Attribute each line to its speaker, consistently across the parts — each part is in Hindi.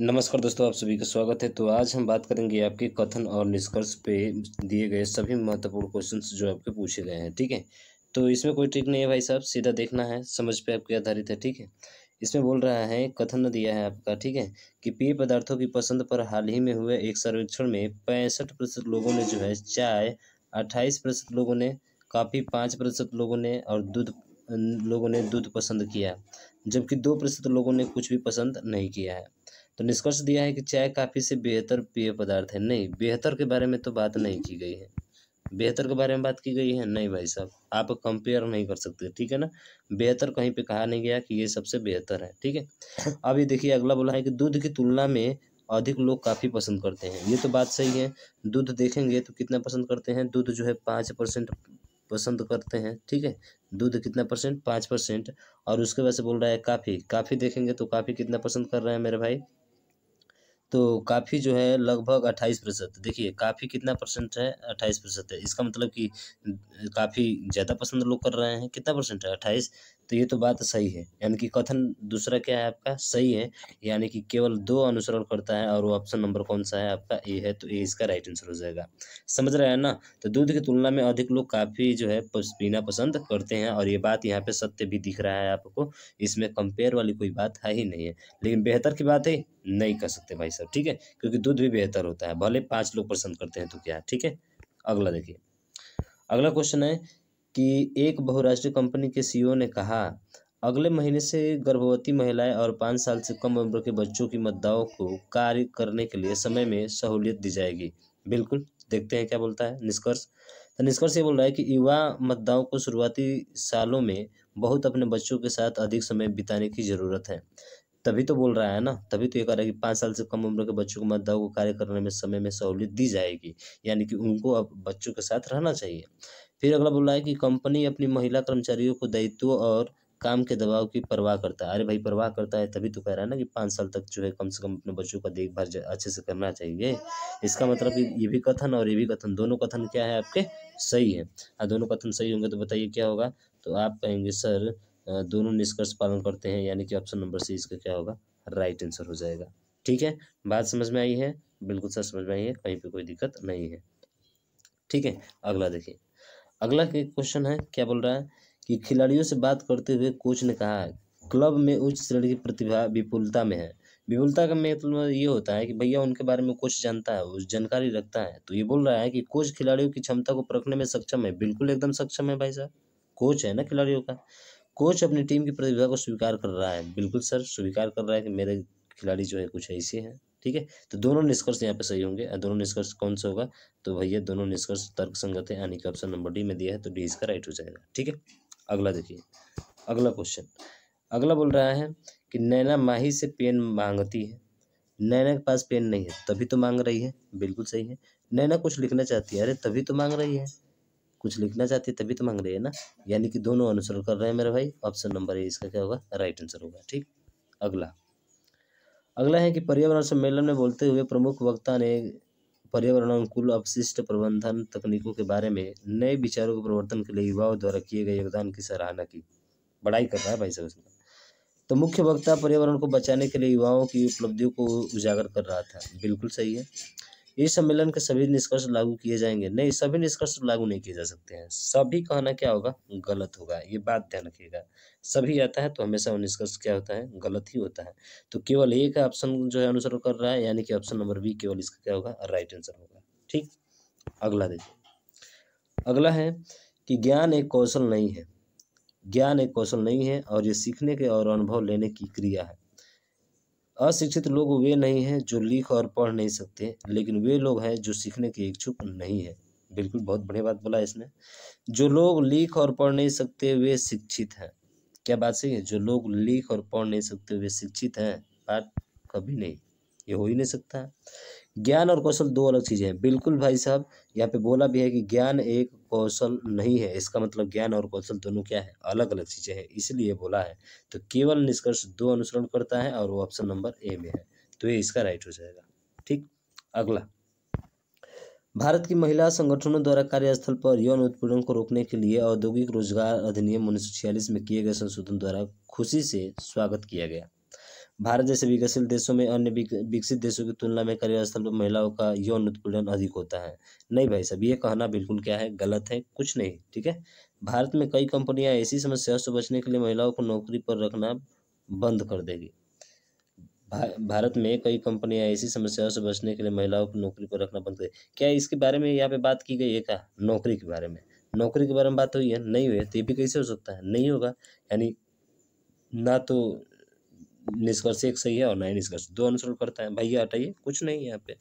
Speaker 1: नमस्कार दोस्तों, आप सभी का स्वागत है। तो आज हम बात करेंगे आपके कथन और निष्कर्ष पे दिए गए सभी महत्वपूर्ण क्वेश्चंस जो आपके पूछे गए हैं। ठीक है, तो इसमें कोई ट्रिक नहीं है भाई साहब, सीधा देखना है, समझ पे आपके आधारित है। ठीक है, इसमें बोल रहा है, कथन दिया है आपका, ठीक है, कि पेय पदार्थों की पसंद पर हाल ही में हुए एक सर्वेक्षण में 65% लोगों ने जो है चाय, 28% लोगों ने कॉफ़ी, 5% लोगों ने और लोगों ने दूध पसंद किया, जबकि 2% लोगों ने कुछ भी पसंद नहीं किया है। तो निष्कर्ष दिया है कि चाय काफ़ी से बेहतर पेय पदार्थ है। नहीं, बेहतर के बारे में तो बात नहीं की गई है। बेहतर के बारे में बात की गई है? नहीं भाई साहब, आप कंपेयर नहीं कर सकते। ठीक है ना, बेहतर कहीं पे कहा नहीं गया कि ये सबसे बेहतर है। ठीक है, अब ये देखिए, अगला बोला है कि दूध की तुलना में अधिक लोग काफ़ी पसंद करते हैं। ये तो बात सही है। दूध देखेंगे तो कितना पसंद करते हैं? दूध जो है 5% पसंद करते हैं। ठीक है, दूध कितना परसेंट? 5%। और उसके बाद से बोल रहा है काफ़ी, काफ़ी देखेंगे तो काफ़ी कितना पसंद कर रहे हैं मेरे भाई? तो काफ़ी जो है लगभग 28%। देखिए काफ़ी कितना परसेंट है? 28% है। इसका मतलब कि काफ़ी ज़्यादा पसंद लोग कर रहे हैं। कितना परसेंट है? 28। तो ये तो बात सही है, यानी कि कथन दूसरा क्या है आपका? सही है। यानी कि केवल 2 अनुसरण करता है, और वो ऑप्शन नंबर कौन सा है आपका? ए है, तो ए इसका राइट आंसर हो जाएगा। समझ रहे हैं ना? तो दूध की तुलना में अधिक लोग काफ़ी जो है पीना पसंद करते हैं, और ये बात यहाँ पे सत्य भी दिख रहा है आपको। इसमें कंपेयर वाली कोई बात है ही नहीं है। लेकिन बेहतर की बात है, नहीं कर सकते भाई साहब। ठीक है, क्योंकि दूध भी बेहतर होता है, भले 5 लोग पसंद करते हैं तो क्या। ठीक है, अगला देखिए। अगला क्वेश्चन है कि एक बहुराष्ट्रीय कंपनी के सीईओ ने कहा, अगले महीने से गर्भवती महिलाएं और 5 साल से कम उम्र के बच्चों की माताओं को कार्य करने के लिए समय में सहूलियत दी जाएगी। बिल्कुल, देखते हैं क्या बोलता है निष्कर्ष। तो निष्कर्ष ये बोल रहा है कि युवा मतदाताओं को शुरुआती सालों में बहुत अपने बच्चों के साथ अधिक समय बिताने की ज़रूरत है। तभी तो बोल रहा है ना, तभी तो ये कह रहा है कि 5 साल से कम उम्र के बच्चों को मतदाताओं को कार्य करने में समय में सहूलियत दी जाएगी, यानी कि उनको अब बच्चों के साथ रहना चाहिए। फिर अगला बोल रहा है कि कंपनी अपनी महिला कर्मचारियों को दायित्व और काम के दबाव की परवाह करता है। अरे भाई, परवाह करता है तभी तो कह रहा है ना कि 5 साल तक जो है कम से कम अपने बच्चों का देखभाल अच्छे से करना चाहिए। इसका मतलब कि ये भी कथन और ये भी कथन, दोनों कथन क्या है आपके? सही है। दोनों कथन सही होंगे तो बताइए क्या होगा? तो आप कहेंगे सर दोनों निष्कर्ष पालन करते हैं, यानी कि ऑप्शन नंबर सी इसका क्या होगा? राइट आंसर हो जाएगा। ठीक है, बात समझ में आई है? बिल्कुल सर समझ में आई है, कहीं पे कोई दिक्कत नहीं है। ठीक है, अगला देखिए। अगला के क्वेश्चन है, क्या बोल रहा है कि खिलाड़ियों से बात करते हुए कोच ने कहा, क्लब में उच्च श्रेणी की प्रतिभा विपुलता में है। विपुलता का मतलब ये होता है कि भैया उनके बारे में कोच जानता है, उस जानकारी रखता है। तो ये बोल रहा है कि कोच खिलाड़ियों की क्षमता को परखने में सक्षम है। बिल्कुल एकदम सक्षम है भाई साहब, कोच है ना खिलाड़ियों का। कोच अपनी टीम की प्रतिभा को स्वीकार कर रहा है। बिल्कुल सर, स्वीकार कर रहा है कि मेरे खिलाड़ी जो है कुछ ऐसे हैं। ठीक है, तो दोनों निष्कर्ष यहाँ पे सही होंगे। दोनों निष्कर्ष कौन सा होगा? तो भैया दोनों निष्कर्ष तर्क संगत है, यानी कि ऑप्शन नंबर डी में दिया है, तो डी इसका राइट हो जाएगा। ठीक है, अगला देखिए। अगला क्वेश्चन, अगला बोल रहा है कि नैना माही से पेन मांगती है। नैना के पास पेन नहीं है तभी तो मांग रही है। बिल्कुल सही है। नैना कुछ लिखना चाहती है, अरे तभी तो मांग रही है। कुछ लिखना चाहती है तभी तो मांग रही है ना, यानी कि दोनों अनुसरण कर रहे हैं मेरे भाई। ऑप्शन नंबर ए इसका क्या होगा? राइट आंसर होगा। ठीक, अगला। अगला है कि पर्यावरण सम्मेलन में बोलते हुए प्रमुख वक्ता ने पर्यावरण अनुकूल अपशिष्ट प्रबंधन तकनीकों के बारे में नए विचारों के प्रवर्तन के लिए युवाओं द्वारा किए गए योगदान की सराहना की। बड़ाई कर रहा है भाई साहब इसमें। तो मुख्य वक्ता पर्यावरण को बचाने के लिए युवाओं की उपलब्धियों को उजागर कर रहा था। बिल्कुल सही है। इस सम्मेलन के सभी निष्कर्ष लागू किए जाएंगे? नहीं, सभी निष्कर्ष लागू नहीं किए जा सकते हैं। सभी कहना क्या होगा? गलत होगा। ये बात ध्यान रखिएगा। सभी आता है तो हमेशा वो निष्कर्ष क्या होता है? गलत ही होता है। तो केवल एक ऑप्शन जो है अनुसरण कर रहा है, यानी कि ऑप्शन नंबर बी केवल इसका क्या होगा? राइट आंसर होगा। ठीक, अगला देखिए। अगला है कि ज्ञान एक कौशल नहीं है। ज्ञान एक कौशल नहीं है, और ये सीखने के और अनुभव लेने की क्रिया है। अशिक्षित लोग वे नहीं हैं जो लिख और पढ़ नहीं सकते, लेकिन वे लोग हैं जो सीखने के इच्छुक नहीं है। बिल्कुल, बहुत बढ़िया बात बोला इसने। जो लोग लिख और पढ़ नहीं सकते वे शिक्षित हैं। क्या बात सही है? जो लोग लिख और पढ़ नहीं सकते वे शिक्षित हैं? बात कभी नहीं, ये हो ही नहीं सकता। ज्ञान और कौशल दो अलग चीज़ें हैं। बिल्कुल भाई साहब, यहाँ पे बोला भी है कि ज्ञान एक कौशल नहीं है। इसका मतलब ज्ञान और कौशल दोनों क्या है? अलग अलग चीज़ें हैं, इसलिए बोला है। तो केवल निष्कर्ष दो अनुसरण करता है, और वो ऑप्शन नंबर ए में है, तो ये इसका राइट हो जाएगा। ठीक, अगला। भारत की महिला संगठनों द्वारा कार्यस्थल पर यौन उत्पीड़न को रोकने के लिए औद्योगिक रोजगार अधिनियम 1946 में किए गए संशोधन द्वारा खुशी से स्वागत किया गया। भारत जैसे विकसित देशों में अन्य विकसित देशों की तुलना में कार्यस्थल पर महिलाओं का यौन उत्पीड़न अधिक होता है। नहीं भाई साहब, ये कहना बिल्कुल क्या है, गलत है, कुछ नहीं, ठीक है। भारत में कई कंपनियां ऐसी समस्याओं से बचने के लिए महिलाओं को नौकरी पर रखना बंद कर देगी। भारत में कई कंपनियां ऐसी समस्याओं से बचने के लिए महिलाओं को नौकरी पर रखना बंद कर, क्या इसके बारे में यहाँ पे बात की गई है क्या? नौकरी के बारे में, नौकरी के बारे में बात हुई है? नहीं हुई है, तो ये भी कैसे हो सकता है? नहीं होगा। यानी ना तो निष्कर्ष एक सही है और ना ही निष्कर्ष दो अनुसरण करता है। भैया हटाइए, कुछ नहीं यहाँ पे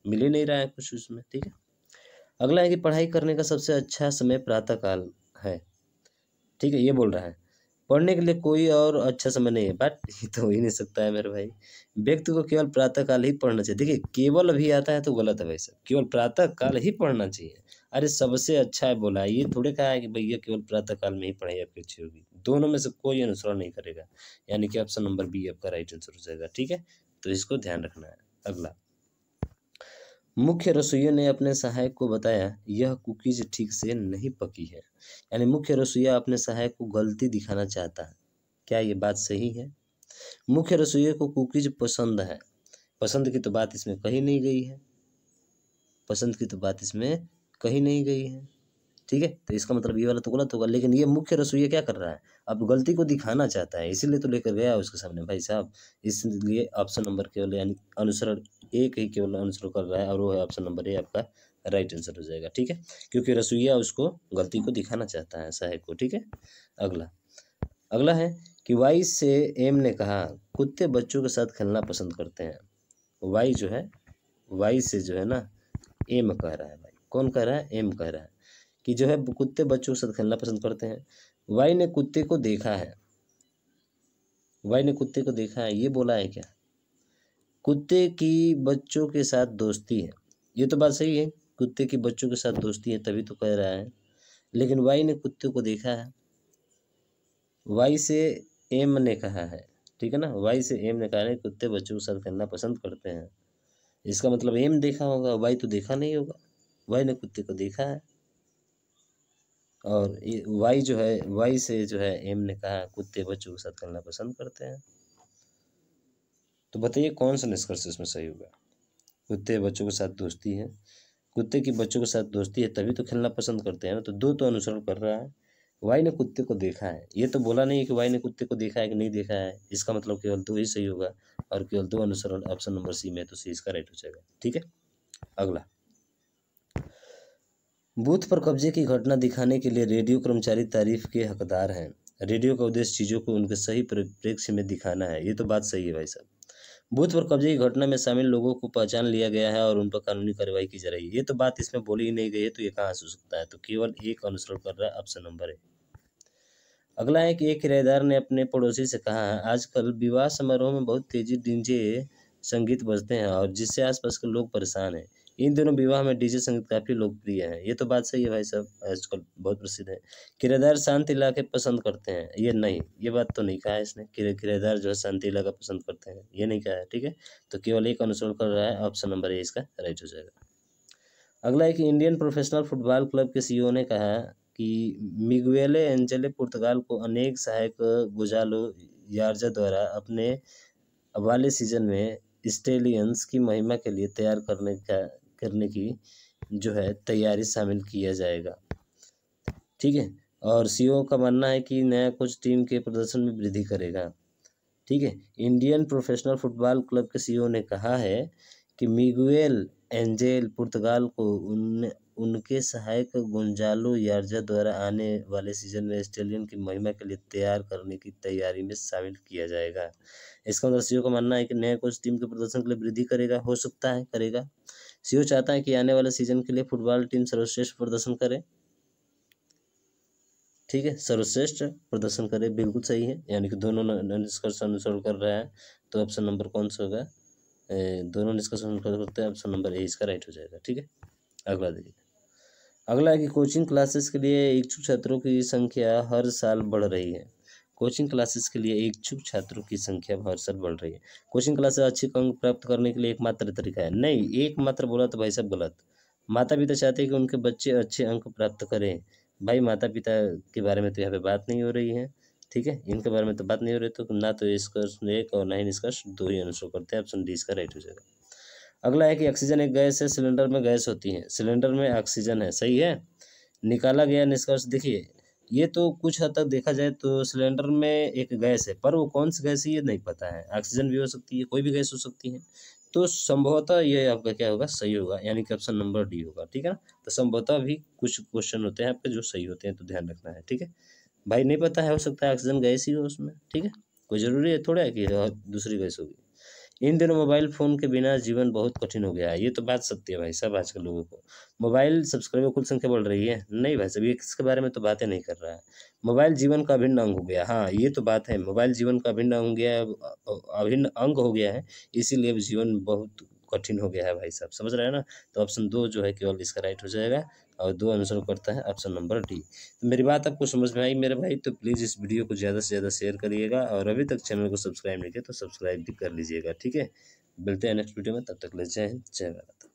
Speaker 1: मिल ही नहीं रहा है कुछ उसमें, ठीक है। अगला है कि पढ़ाई करने का सबसे अच्छा समय प्रातःकाल है, ठीक है, ये बोल रहा है। पढ़ने के लिए कोई और अच्छा समय नहीं है, बट ये तो हो ही नहीं सकता है मेरे भाई। व्यक्ति को केवल प्रातःकाल ही पढ़ना चाहिए। देखिए, केवल अभी आता है तो गलत है भाई साहब, केवल प्रातःकाल ही पढ़ना चाहिए। अरे सबसे अच्छा है बोला है, ये थोड़े कहा है कि भैया केवल प्रातःकाल में ही पढ़ाई आपकी अच्छी होगी। दोनों में से कोई अनुसरण नहीं करेगा, यानी कि ऑप्शन नंबर बी आपका राइट आंसर हो जाएगा, ठीक है। तो इसको ध्यान रखना है। अगला, मुख्य रसोइया ने अपने सहायक को बताया यह कुकीज ठीक से नहीं पकी है। यानी मुख्य रसोइया अपने सहायक को गलती दिखाना चाहता है। क्या ये बात सही है? मुख्य रसोइये को कुकीज पसंद है। पसंद की तो बात इसमें कही नहीं गई है, पसंद की तो बात इसमें कही नहीं गई है, ठीक है। तो इसका मतलब ये वाला तो गलत होगा। लेकिन ये मुख्य रसोइया क्या कर रहा है, अब गलती को दिखाना चाहता है, इसीलिए तो लेकर गया उसके सामने भाई साहब। इसलिए ऑप्शन नंबर केवल यानी अनुसरण एक ही केवल अनुसरण कर रहा है, और वो है ऑप्शन नंबर ए आपका राइट आंसर हो जाएगा, ठीक है। क्योंकि रसोइया उसको गलती को दिखाना चाहता है सहायक को, ठीक है। अगला, अगला है कि वाई से एम ने कहा कुत्ते बच्चों के साथ खेलना पसंद करते हैं। वाई जो है, वाई से जो है ना एम कह रहा है भाई, कौन कह रहा है? एम कह रहा है कि जो है कुत्ते बच्चों के साथ खेलना पसंद करते हैं। वाई ने कुत्ते को देखा है, वाई ने कुत्ते को देखा है, ये बोला है क्या? कुत्ते की बच्चों के साथ दोस्ती है, ये तो बात सही है, कुत्ते की बच्चों के साथ दोस्ती है, तभी तो कह रहा है। लेकिन वाई ने कुत्ते को देखा है, वाई से एम ने कहा है, ठीक है ना। वाई से एम ने कहा है कुत्ते बच्चों के साथ खेलना पसंद करते हैं। इसका मतलब एम देखा होगा, वाई तो देखा नहीं होगा। वाई ने कुत्ते को देखा है, और वाई जो है, वाई से जो है एम ने कहा कुत्ते बच्चों के साथ खेलना पसंद करते हैं। तो बताइए कौन सा निष्कर्ष इसमें सही होगा? कुत्ते बच्चों के साथ दोस्ती है, कुत्ते की बच्चों के साथ दोस्ती है, तभी तो खेलना पसंद करते हैं ना। तो दो तो अनुसरण कर रहा है। वाई ने कुत्ते को देखा है, ये तो बोला नहीं है कि वाई ने कुत्ते को देखा है कि नहीं देखा है। इसका मतलब केवल दो ही सही होगा, और केवल दो अनुसरण ऑप्शन नंबर सी में, तो सी इसका राइट हो जाएगा, ठीक है। अगला, बूथ पर कब्जे की घटना दिखाने के लिए रेडियो कर्मचारी तारीफ के हकदार हैं। रेडियो का उद्देश्य चीज़ों को उनके सही परिप्रेक्ष्य में दिखाना है, ये तो बात सही है भाई साहब। बूथ पर कब्जे की घटना में शामिल लोगों को पहचान लिया गया है और उन पर कानूनी कार्रवाई की जा रही है, ये तो बात इसमें बोली ही नहीं गई है, तो ये कहाँ से हो सकता है? तो केवल एक अनुसरण कर रहा है, ऑप्शन नंबर है। अगला है कि एक किराएदार ने अपने पड़ोसी से कहा है आजकल विवाह समारोह में बहुत तेजी डीजे संगीत बजते हैं और जिससे आसपास के लोग परेशान हैं। इन दिनों विवाह में डीजे संगीत काफ़ी लोकप्रिय है, ये तो बात सही है भाई साहब, आजकल बहुत प्रसिद्ध है। किराएदार शांत इलाके पसंद करते हैं, ये नहीं, ये बात तो नहीं कहा है इसने। किराएदार जो है शांति इलाका पसंद करते हैं, ये नहीं कहा है, ठीक है। तो केवल एक अनुसरण कर रहा है, ऑप्शन नंबर ए इसका राइट हो जाएगा। अगला है कि इंडियन प्रोफेशनल फुटबॉल क्लब के सीईओ ने कहा कि मिगुएल एंजेले पुर्तगाल को अनेक सहायक गोजालो यार्जा द्वारा अपने वाले सीजन में स्टेलियंस की महिमा के लिए तैयार करने की जो है तैयारी शामिल किया जाएगा, ठीक है। और सीईओ का मानना है कि नया कोच टीम के प्रदर्शन में वृद्धि करेगा, ठीक है। इंडियन प्रोफेशनल फुटबॉल क्लब के सीईओ ने कहा है कि मिगुएल एंजेल पुर्तगाल को उनके सहायक गोंजालो यार्जा द्वारा आने वाले सीजन में स्टेलियन की महिमा के लिए तैयार करने की तैयारी में शामिल किया जाएगा। इसका मतलब सीईओ का मानना है कि नया कोच टीम के प्रदर्शन के लिए वृद्धि करेगा, हो सकता है करेगा। सीईओ चाहता है कि आने वाले सीजन के लिए फुटबॉल टीम सर्वश्रेष्ठ प्रदर्शन करे, ठीक है, सर्वश्रेष्ठ प्रदर्शन करे, बिल्कुल सही है। यानी कि दोनों निष्कर्ष अनुसरण कर रहा है, तो ऑप्शन नंबर कौन सा होगा? दोनों निष्कर्ष अनुसरण करते हैं, ऑप्शन नंबर ए इसका राइट हो जाएगा, ठीक है। अगला देखिए, अगला है कि कोचिंग क्लासेस के लिए इच्छुक छात्रों की संख्या हर साल बढ़ रही है। कोचिंग क्लासेस के लिए इच्छुक छात्रों की संख्या हर साल बढ़ रही है। कोचिंग क्लासेस अच्छे अंक प्राप्त करने के लिए एकमात्र तरीका है, नहीं, एकमात्र बोला तो भाई साहब गलत। माता पिता चाहते हैं कि उनके बच्चे अच्छे अंक प्राप्त करें, भाई माता पिता के बारे में तो यहाँ पे बात नहीं हो रही है, ठीक है, इनके बारे में तो बात नहीं हो रही, तो ना तो निष्कर्ष एक और ना ही निष्कर्ष दो ही आंसर करते हैं, ऑप्शन डी इसका राइट हो जाएगा। अगला है कि ऑक्सीजन एक गैस है, सिलेंडर में गैस होती है, सिलेंडर में ऑक्सीजन है, सही है। निकाला गया निष्कर्ष देखिए, ये तो कुछ हद तक देखा जाए तो सिलेंडर में एक गैस है, पर वो कौन सी गैस है ये नहीं पता है। ऑक्सीजन भी हो सकती है, कोई भी गैस हो सकती है, तो संभवतः ये आपका क्या होगा, सही होगा, यानी कि ऑप्शन नंबर डी होगा, ठीक है ना। तो संभवतः भी कुछ क्वेश्चन होते हैं आपके जो सही होते हैं, तो ध्यान रखना है, ठीक है भाई। नहीं पता है, हो सकता है ऑक्सीजन गैस ही हो उसमें, ठीक है, कोई ज़रूरी है थोड़ा है कि दूसरी गैस होगी। इन दिनों मोबाइल फ़ोन के बिना जीवन बहुत कठिन हो गया है, ये तो बात सत्य है भाई साहब। आजकल लोगों को मोबाइल सब्सक्राइबर कुल संख्या बढ़ रही है, नहीं भाई साहब, ये किसके बारे में तो बातें नहीं कर रहा है। मोबाइल जीवन का अभिन्न अंग हो गया, हाँ ये तो बात है, मोबाइल जीवन का अभिन्न अंग हो गया है, अभिन्न अंग हो गया है, इसीलिए अब जीवन बहुत कठिन हो गया है भाई साहब, समझ रहे हैं ना। तो ऑप्शन दो जो है केवल इसका राइट हो जाएगा, और दो आंसर करता है ऑप्शन नंबर डी। तो मेरी बात आपको समझ में आई मेरे भाई, तो प्लीज़ इस वीडियो को ज़्यादा से ज़्यादा शेयर करिएगा, और अभी तक चैनल को सब्सक्राइब नहीं किया तो सब्सक्राइब भी कर लीजिएगा, ठीक है। मिलते हैं नेक्स्ट वीडियो में, तब तक ले जय हिंद, जय भारत।